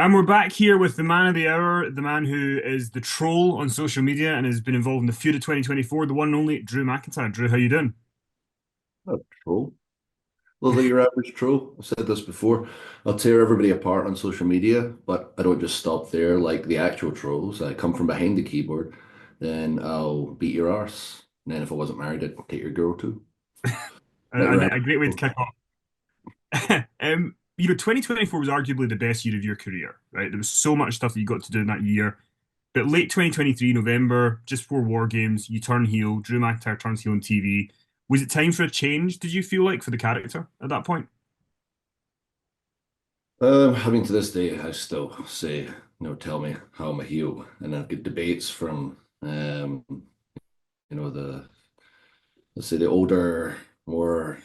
And we're back here with the man of the hour, the man who is the troll on social media and has been involved in the feud of 2024, the one and only Drew McIntyre. Drew, how you doing? A troll. Look like your average troll. I've said this before. I'll tear everybody apart on social media, but I don't just stop there like the actual trolls. I come from behind the keyboard, then I'll beat your arse. And then if I wasn't married, I'd take your girl too. Let your A great way to average kick off. 2024 was arguably the best year of your career, right? There was so much stuff that you got to do in that year. But late 2023, November, just before War Games, you turn heel. Drew McIntyre turns heel on TV. Was it time for a change, did you feel like, for the character at that point? I mean, to this day, I still say, tell me how I'm a heel. And I get debates from, the, let's say the older, more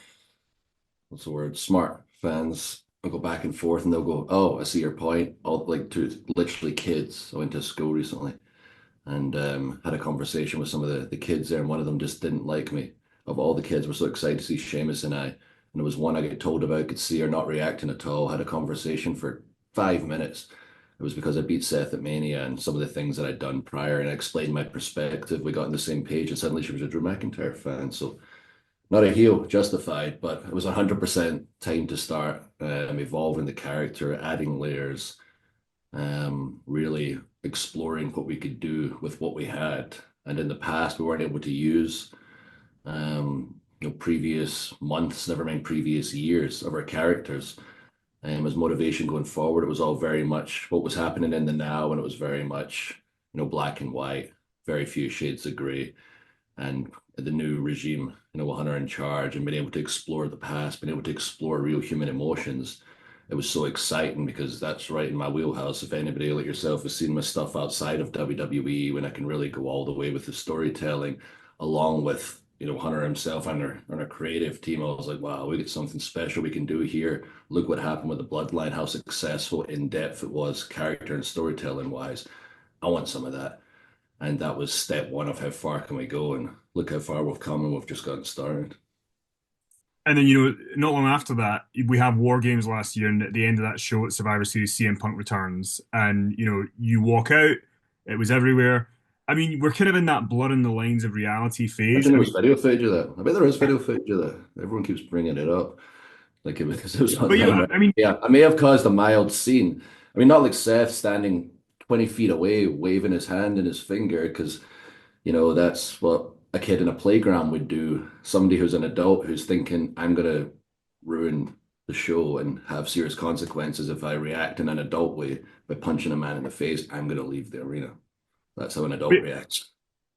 what's the word, smart fans will go back and forth and they'll go, "Oh, I see your point." All like to literally kids. I went to school recently and had a conversation with some of the kids there, and one of them just didn't like me. Of all the kids, were so excited to see Seamus and I, and there was one I get told about, could see her not reacting at all. Had a conversation for 5 minutes. It was because I beat Seth at Mania and some of the things that I'd done prior, and I explained my perspective. We got on the same page, and suddenly she was a Drew McIntyre fan. So not a heel, justified, but it was 100% time to start evolving the character, adding layers, really exploring what we could do with what we had. And in the past, we weren't able to use previous months, never mind previous years of our characters. As motivation going forward, it was all very much what was happening in the now, and it was very much, black and white, very few shades of gray, and the new regime, with Hunter in charge and being able to explore the past, being able to explore real human emotions. It was so exciting because that's right in my wheelhouse. If anybody like yourself has seen my stuff outside of WWE, when I can really go all the way with the storytelling, along with Hunter himself and our creative team, I was like, wow, we get something special we can do here. Look what happened with the Bloodline, how successful, in depth it was, character and storytelling wise. I want some of that. And that was step one of how far can we go, and look how far we've come, and we've just gotten started. And then, not long after that, we have War Games last year, and at the end of that show at Survivor Series, CM Punk returns, and you walk out. It was everywhere. I mean, we're kind of in that blurring the lines of reality phase. Imagine I there mean, was video footage of that. I bet there is video footage of that. Everyone keeps bringing it up, like because it was but online, right? I mean, Yeah, I may have caused a mild scene. I mean, not like Seth standing 20 feet away, waving his hand and his finger, because that's what a kid in a playground would do. Somebody who's an adult who's thinking, I'm gonna ruin the show and have serious consequences if I react in an adult way by punching a man in the face, I'm gonna leave the arena. That's how an adult but reacts.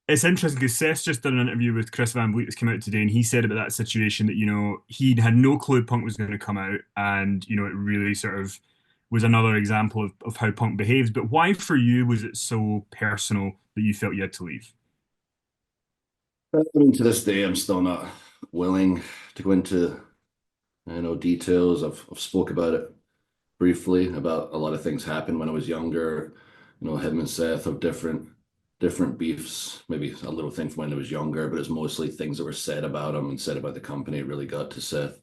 it's interesting because Seth's just done an interview with Chris Van Vliet that's come out today, and he said about that situation that he had no clue Punk was going to come out, and it really sort of was another example of how Punk behaves. But why for you was it so personal that you felt you had to leave? I mean, to this day, I'm still not willing to go into, details. I've spoke about it briefly about a lot of things happened when I was younger. Him and Seth have different beefs. Maybe a little thing from when I was younger, but it's mostly things that were said about him and said about the company. It really got to Seth.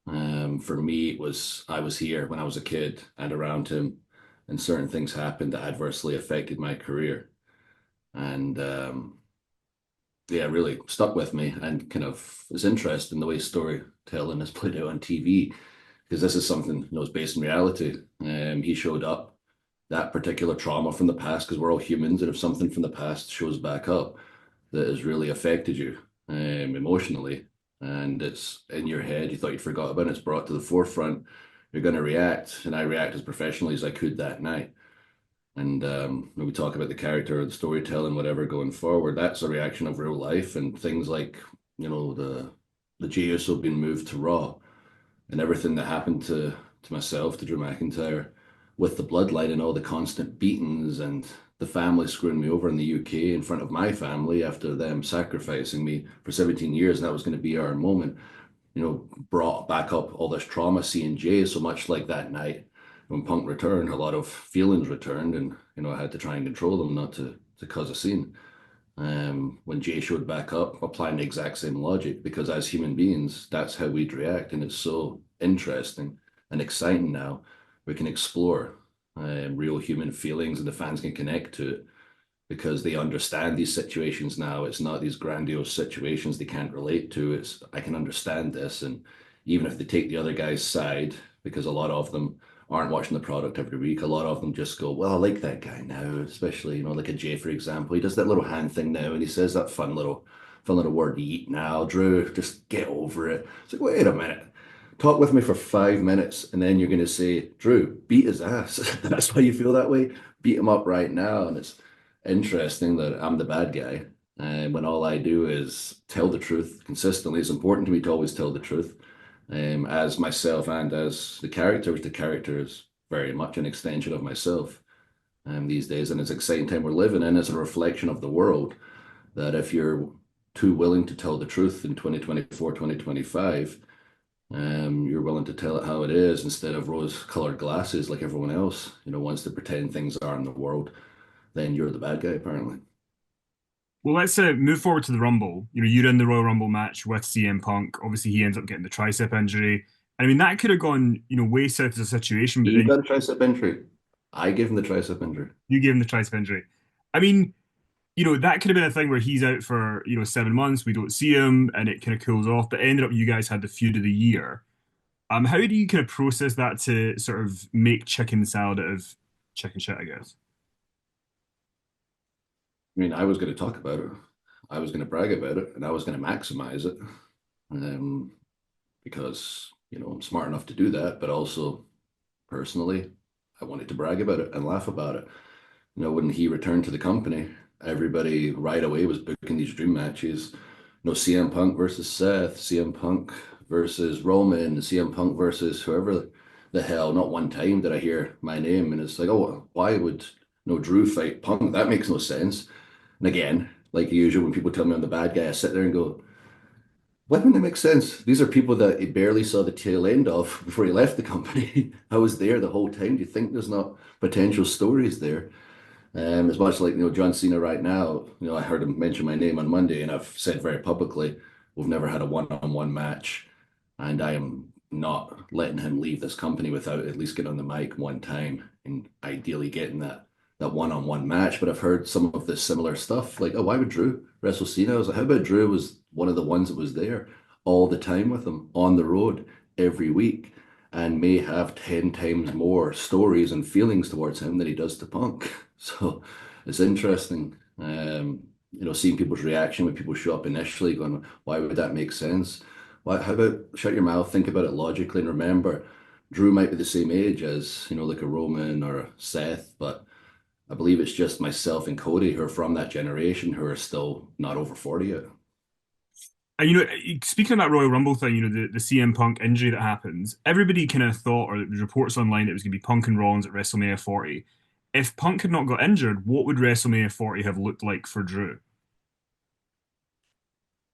For me, it was I was here when I was a kid and around him, and certain things happened that adversely affected my career, and yeah, really stuck with me, and kind of was interested in the way storytelling is played out on TV, because this is something is based in reality. He showed up that particular trauma from the past, because we're all humans, and if something from the past shows back up that has really affected you emotionally, and it's in your head, you thought you'd forgot about it, it's brought to the forefront, you're going to react. And I react as professionally as I could that night. And when we talk about the character, the storytelling, whatever going forward, that's a reaction of real life, and things like the Jey Uso being moved to Raw, and everything that happened to myself, to Drew McIntyre, with the bloodline and all the constant beatings and the family screwing me over in the UK in front of my family after them sacrificing me for 17 years, and that was going to be our moment. Brought back up all this trauma seeing Jay, so much like that night when Punk returned, a lot of feelings returned, and I had to try and control them not to cause a scene. When Jay showed back up, applying the exact same logic, because as human beings, that's how we'd react. And it's so interesting and exciting now. We can explore. real human feelings, and the fans can connect to it because they understand these situations now. It's not these grandiose situations they can't relate to. It's I can understand this, and even if they take the other guy's side, because a lot of them aren't watching the product every week, a lot of them just go, "Well, I like that guy now," especially like a Jay, for example. He does that little hand thing now, and he says that fun little word, "Yeet." Now, Drew, just get over it. It's like, wait a minute. Talk with me for 5 minutes, and then you're going to say, Drew, beat his ass. That's why you feel that way. Beat him up right now. And it's interesting that I'm the bad guy. And when all I do is tell the truth consistently, it's important to me to always tell the truth, as myself and as the character, which the character is very much an extension of myself these days. And it's an exciting time we're living in. It's a reflection of the world that if you're too willing to tell the truth in 2024, 2025, you're willing to tell it how it is instead of rose-colored glasses like everyone else, wants to pretend things are in the world, then you're the bad guy, apparently. Well, let's move forward to the Rumble. You're in the Royal Rumble match with CM Punk. Obviously, he ends up getting the tricep injury. And I mean, that could have gone, way south as a situation, but He then got a tricep injury. I gave him the tricep injury. you gave him the tricep injury. I mean, that could have been a thing where he's out for, 7 months. We don't see him and it kind of cools off, but ended up you guys had the feud of the year. How do you kind of process that to sort of make chicken salad out of chicken shit, I guess? I mean, I was going to talk about it. I was going to brag about it, and I was going to maximize it, um, because I'm smart enough to do that. But also, personally, I wanted to brag about it and laugh about it. When he returned to the company, everybody right away was booking these dream matches. CM Punk versus Seth, CM Punk versus Roman, CM Punk versus whoever the hell. Not one time did I hear my name, and it's like, oh, why would no Drew fight Punk? That makes no sense. And again, like usual, when people tell me I'm the bad guy, I sit there and go, why wouldn't it make sense? These are people that he barely saw the tail end of before he left the company. I was there the whole time. Do you think there's not potential stories there? As much like John Cena right now, I heard him mention my name on Monday, and I've said very publicly, we've never had a one-on-one match, and I am not letting him leave this company without at least getting on the mic one time, and ideally getting that one-on-one match. But I've heard some of this similar stuff, like, oh, why would Drew wrestle Cena? I was like, how about Drew was one of the ones that was there all the time with him on the road every week, and may have 10 times more stories and feelings towards him than he does to Punk. So it's interesting, seeing people's reaction when people show up initially, going, why would that make sense? Why, how about shut your mouth, think about it logically, and remember, Drew might be the same age as, like a Roman or a Seth, but I believe it's just myself and Cody who are from that generation who are still not over 40 yet. And speaking of that Royal Rumble thing, the CM Punk injury that happens, everybody kind of thought, or there was reports online, it was going to be Punk and Rollins at WrestleMania 40. If Punk had not got injured, what would WrestleMania 40 have looked like for Drew?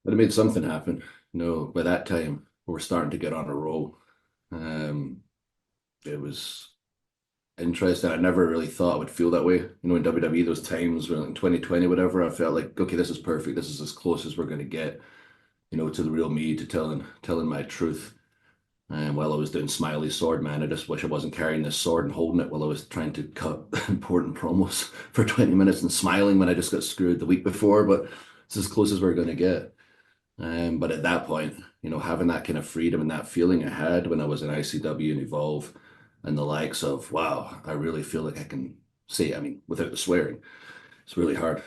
But it made something happen. By that time, we were starting to get on a roll. Um, it was interesting. I never really thought I would feel that way. In WWE, those times when in 2020, whatever, I felt like, okay, this is perfect. This is as close as we're going to get, to the real me, to telling my truth. And while I was doing Smiley Sword Man, I just wish I wasn't carrying this sword and holding it while I was trying to cut important promos for 20 minutes and smiling when I just got screwed the week before. But it's as close as we're going to get. But at that point, having that kind of freedom and that feeling I had when I was in ICW and Evolve and the likes of, wow, I really feel like I can say, I mean, without the swearing, it's really hard.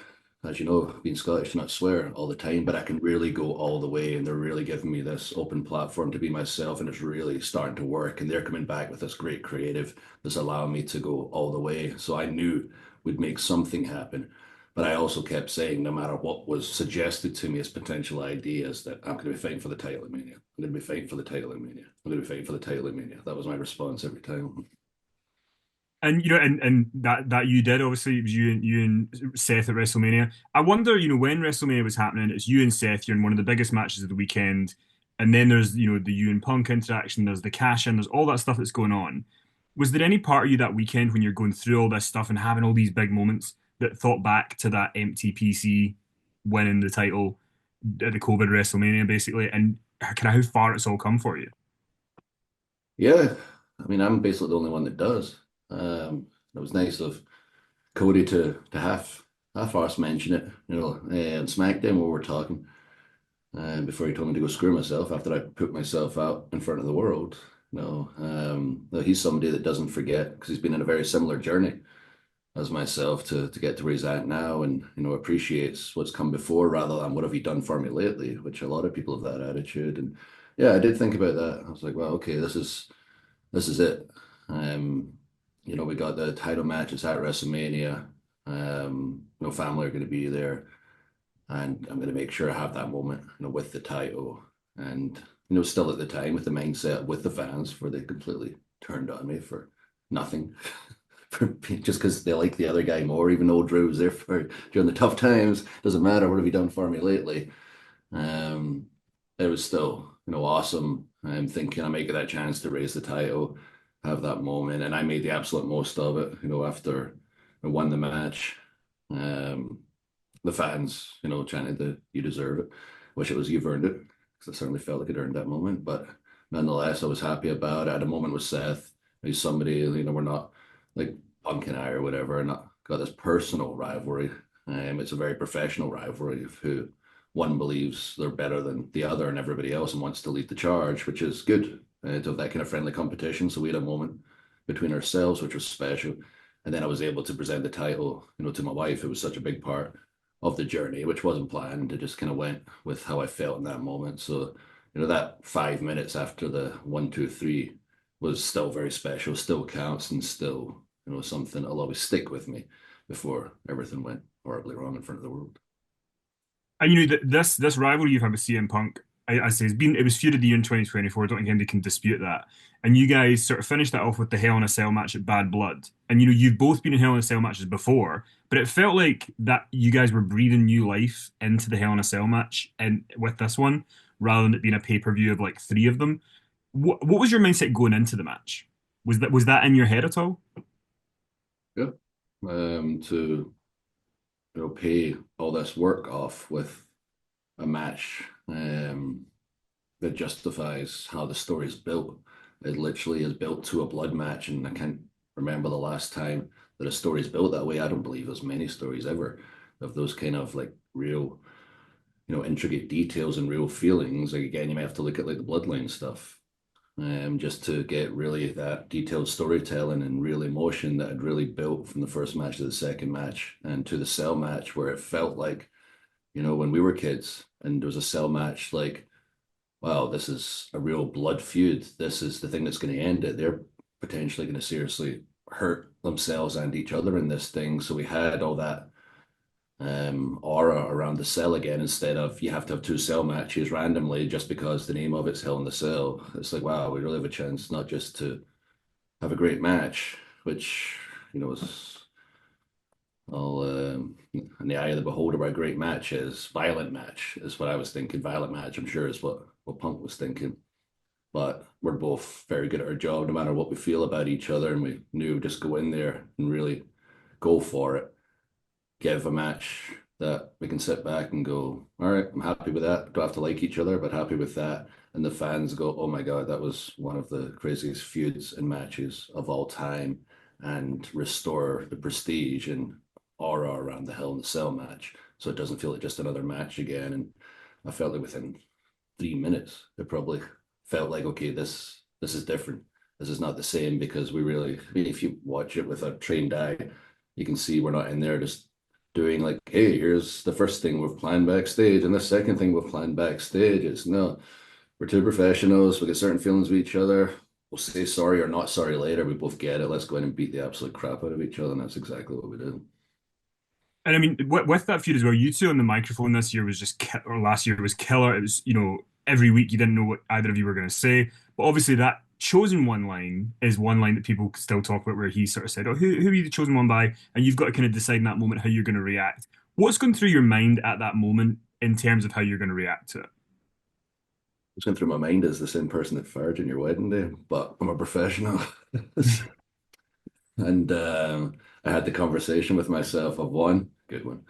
As you know, being Scottish, to not swear all the time, but I can really go all the way, and they're really giving me this open platform to be myself, and it's really starting to work. And they're coming back with this great creative that's allowing me to go all the way. So I knew we'd make something happen. But I also kept saying, no matter what was suggested to me as potential ideas, that I'm going to be fighting for the title in Mania. I'm going to be fighting for the title in Mania. I'm going to be fighting for the title in Mania. That was my response every time. And and that you did, obviously, it was you and Seth at WrestleMania. I wonder, when WrestleMania was happening, it's you and Seth, you're in one of the biggest matches of the weekend, and then there's the you and Punk interaction, there's the cash in, there's all that stuff that's going on. Was there any part of you that weekend when you're going through all this stuff and having all these big moments that thought back to that empty PC winning the title at the COVID WrestleMania, basically, and kind of how far it's all come for you? Yeah, I mean, I'm basically the only one that does. It was nice of Cody to half arse mention it, and SmackDown where we're talking, before he told me to go screw myself after I put myself out in front of the world. No, he's somebody that doesn't forget because he's been in a very similar journey as myself to get to where he's at now, and appreciates what's come before rather than what have you done for me lately, which a lot of people have that attitude. And yeah, I did think about that. I was like, well, okay, this is it. Um, we got the title matches at WrestleMania. No family are going to be there, and I'm going to make sure I have that moment, with the title. And still at the time with the mindset with the fans, where they completely turned on me for nothing, for just because they like the other guy more, even though Drew was there for during the tough times. Doesn't matter what have you done for me lately. Um, it was still, awesome. I'm thinking I might get that chance to raise the title, have that moment, and I made the absolute most of it. After I won the match, um, the fans, chanted that you deserve it, which it was you've earned it, because I certainly felt like it earned that moment. But nonetheless, I was happy about it. I had a moment with Seth. He's somebody, we're not like Punk and I or whatever, not got this personal rivalry. It's a very professional rivalry of who one believes they're better than the other and everybody else and wants to lead the charge, which is good to have that kind of friendly competition. So we had a moment between ourselves, which was special. And then I was able to present the title, to my wife. It was such a big part of the journey, which wasn't planned. It just kind of went with how I felt in that moment. So, that 5 minutes after the 1, 2, 3 was still very special, still counts, and still, something that'll always stick with me before everything went horribly wrong in front of the world. And this rivalry you've had with CM Punk, I say, it was feud of the year in 2024. I don't think anybody can dispute that. And you guys sort of finished that off with the Hell in a Cell match at Bad Blood. And you've both been in Hell in a Cell matches before, but it felt like that you guys were breathing new life into the Hell in a Cell match and with this one, rather than it being a pay-per-view of like three of them. What was your mindset going into the match? Was that in your head at all? Yeah. To pay all this work off with a match that justifies how the story is built. It literally is built to a blood match, and I can't remember the last time that a story is built that way. I don't believe there's many stories ever of those kind of like real, intricate details and real feelings. Like again, you may have to look at like the bloodline stuff, just to get really that detailed storytelling and real emotion that had really built from the first match to the second match and to the cell match, where it felt like, when we were kids and there was a cell match, like, wow, this is a real blood feud. This is the thing that's going to end it. They're potentially going to seriously hurt themselves and each other in this thing. So we had all that aura around the cell again, instead of you have to have two cell matches randomly just because the name of it's Hell in the Cell. It's like, wow, we really have a chance not just to have a great match, which, is all in the eye of the beholder. What a great match is. Violent match is what I was thinking. Violent match, I'm sure, is what Punk was thinking. But we're both very good at our job, no matter what we feel about each other, and we knew just go in there and really go for it, give a match that we can sit back and go, all right, I'm happy with that. Don't have to like each other, but happy with that. And the fans go, oh my God, that was one of the craziest feuds and matches of all time, and restore the prestige and aura around the Hell in the Cell match. So it doesn't feel like just another match again. And I felt like within 3 minutes, it probably felt like, okay, this is different. This is not the same, because we really, I mean, if you watch it with a trained eye, you can see we're not in there just doing like, hey, here's the first thing we've planned backstage and the second thing we've planned backstage. It's no, we're two professionals. We get certain feelings with each other. We'll say sorry or not sorry later. We both get it. Let's go in and beat the absolute crap out of each other. And that's exactly what we did. And I mean, with that feud as well, you two on the microphone this year was or last year was killer. It was, every week you didn't know what either of you were going to say. But obviously, that chosen one line is one line that people still talk about, where he sort of said, "Oh, who are you the chosen one by?" And you've got to kind of decide in that moment how you're going to react. What's going through your mind at that moment in terms of how you're going to react to it? What's going through my mind is the same person that fired on your wedding day, but I'm a professional. And I had the conversation with myself of one, good one,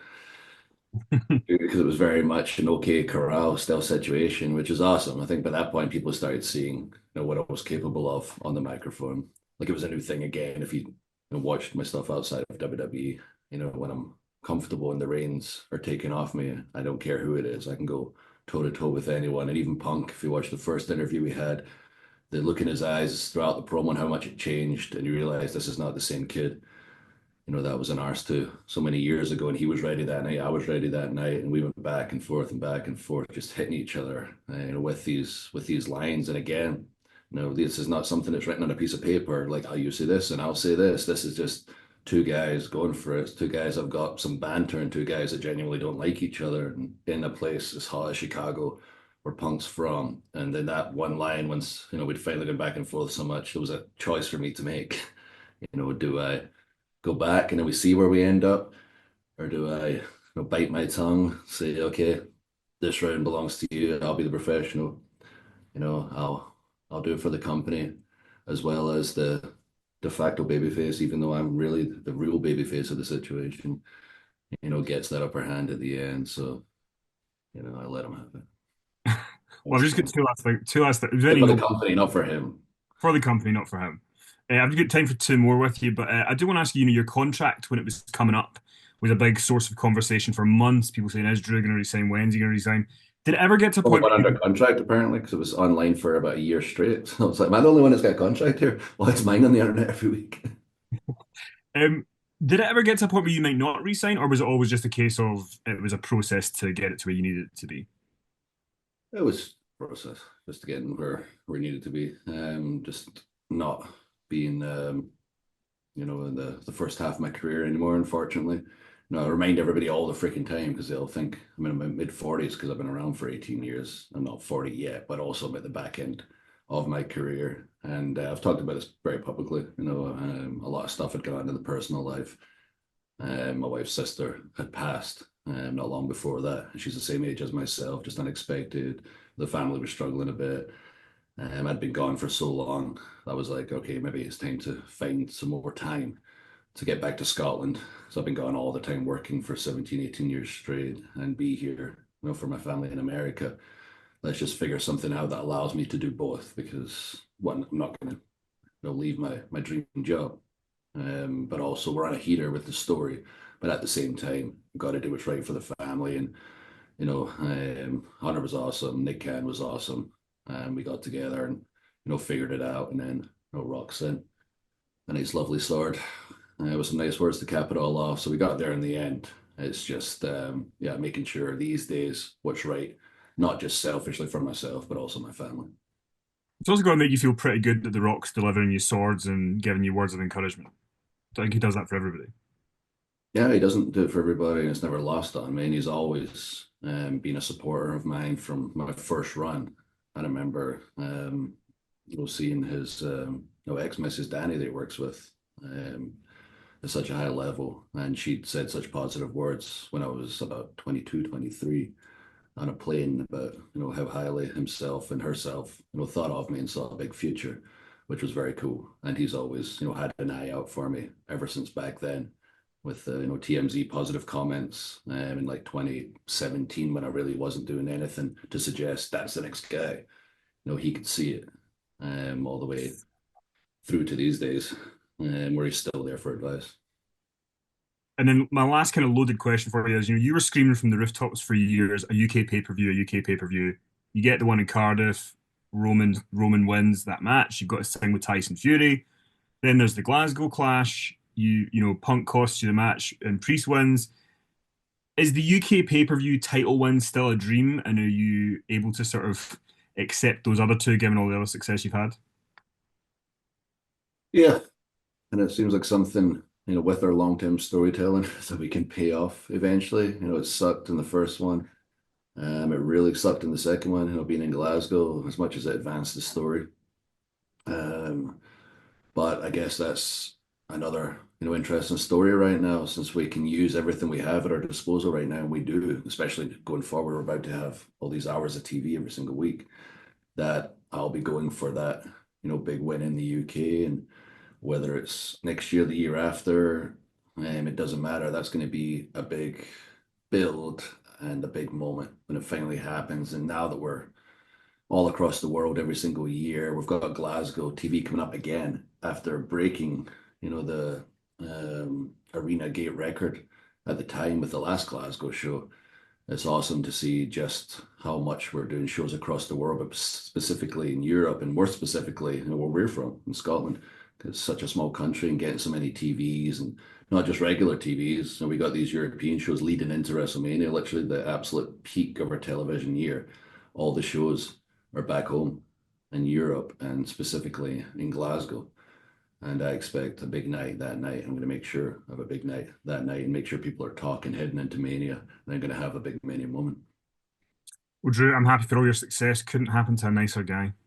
because it was very much an OK Corral style situation, which is awesome. I think by that point, people started seeing, what I was capable of on the microphone. Like it was a new thing again. If you and watched my stuff outside of WWE. When I'm comfortable and the reins are taken off me, I don't care who it is. I can go toe to toe with anyone. And even Punk, if you watch the first interview we had, the look in his eyes throughout the promo and how much it changed, and you realize this is not the same kid. That was an arse too so many years ago, and he was ready that night. I was ready that night, and we went back and forth, just hitting each other, with these lines. And again, this is not something that's written on a piece of paper. Like, oh, you say this, and I'll say this. This is just two guys going for it. Two guys have got some banter, and two guys that genuinely don't like each other, and in a place as hot as Chicago, where Punk's from. And then that one line, once we'd finally gone back and forth so much, there was a choice for me to make. Do I go back and then we see where we end up, or do I bite my tongue, say, okay, this round belongs to you. I'll be the professional. I'll do it for the company, as well as the de facto babyface, even though I'm really the real babyface of the situation. Gets that upper hand at the end. So I let him have it. Well, That's I've just got fun. two last things. Very For the no company, not for him. for the company, not for him. I've got time for two more with you, but I do want to ask you, your contract when it was coming up was a big source of conversation for months. People saying, is Drew going to resign? When's he going to resign? Did it ever get to a Only point one where under contract apparently, because it was online for about a year straight. So I was like, am I the only one that's got a contract here? Well, it's mine on the internet every week. um, did it ever get to a point where you might not resign, or was it always just a case of it was a process to get it to where you needed it to be? It was a process just to get where we needed to be. Just not being in the first half of my career anymore, unfortunately. I remind everybody all the freaking time because they'll think I'm in my mid 40s because I've been around for 18 years. I'm not 40 yet, but also I'm at the back end of my career. And I've talked about this very publicly. A lot of stuff had gone on in the personal life. My wife's sister had passed not long before that. She's the same age as myself, just unexpected. The family was struggling a bit. I'd been gone for so long. I was like, okay, maybe it's time to find some more time to get back to Scotland. So I've been gone all the time working for 17, 18 years straight and be here, for my family in America. Let's just figure something out that allows me to do both because one, I'm not going to leave my dream job. But also we're on a heater with the story. But at the same time, we've got to do what's right for the family. And, Hunter was awesome. Nick Can was awesome. We got together and, figured it out. And then, Rock's in a nice, lovely sword with some nice words to cap it all off. So we got there in the end. It's just, yeah, making sure these days what's right, not just selfishly for myself, but also my family. It's also got to make you feel pretty good that The Rock's delivering you swords and giving you words of encouragement. I think he does that for everybody. Yeah, he doesn't do it for everybody, and it's never lost on me. And he's always been a supporter of mine from my first run. I remember, seeing his ex-Mrs. Danny that he works with at such a high level, and she'd said such positive words when I was about 22, 23 on a plane about how highly himself and herself thought of me and saw a big future, which was very cool. And he's always had an eye out for me ever since back then with TMZ positive comments in like 2017 when I really wasn't doing anything to suggest that's the next guy. He could see it all the way through to these days, where he's still there for advice. And then my last kind of loaded question for you is, you were screaming from the rooftops for years, a UK pay-per-view, a UK pay-per-view. You get the one in Cardiff, Roman wins that match. You've got to sing with Tyson Fury. Then there's the Glasgow clash. Punk costs you the match and Priest wins. Is the UK pay-per-view title win still a dream? And are you able to sort of accept those other two given all the other success you've had? Yeah, and it seems like something with our long-term storytelling that we can pay off eventually. It sucked in the first one. It really sucked in the second one, being in Glasgow, as much as it advanced the story. Um, but I guess that's another, interesting story right now, since we can use everything we have at our disposal right now, and we do, especially going forward. We're about to have all these hours of TV every single week. That I'll be going for that, big win in the UK, and whether it's next year, the year after, it doesn't matter. That's going to be a big build and a big moment when it finally happens. And now that we're all across the world every single year, we've got Glasgow TV coming up again after breaking, the arena gate record at the time with the last Glasgow show. It's awesome to see just how much we're doing shows across the world, but specifically in Europe, and more specifically, where we're from in Scotland. It's such a small country, and getting so many TVs, and not just regular TVs. And we got these European shows leading into WrestleMania, literally the absolute peak of our television year. All the shows are back home in Europe, and specifically in Glasgow. And I expect a big night that night. I'm going to make sure I have a big night that night and make sure people are talking heading into Mania. And I'm going to have a big Mania moment. Well, Drew, I'm happy for all your success. Couldn't happen to a nicer guy.